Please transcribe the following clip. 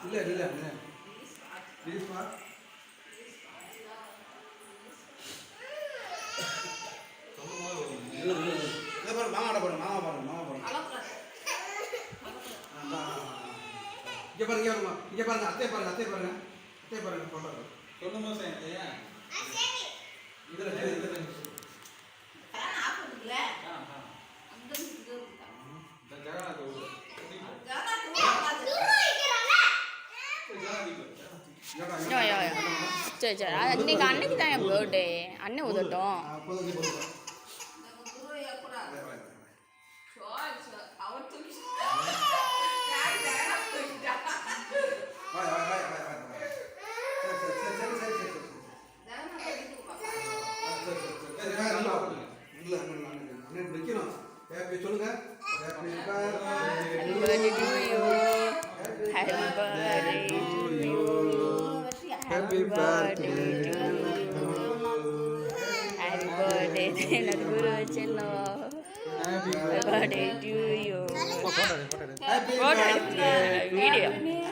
இல்லை இல்லை ப்ளீஸ்மா. இல்லை பாருங்க மாமாட்ட பாருங்க மாமா பாருங்க இங்கே பாருங்க இங்கே பாருங்க அத்தையை பாருங்க அத்தையை பாருங்க போட்டோ சொல்லுமா சார் இதில் சரி சரி இன்னைக்கு அன்னைக்கு தான் என் பர்த்டே அண்ணன் உதட்டும். சொல்லுங்க Happy birthday to you. Happy birthday Guru Cello. Happy birthday to you. Happy birthday video.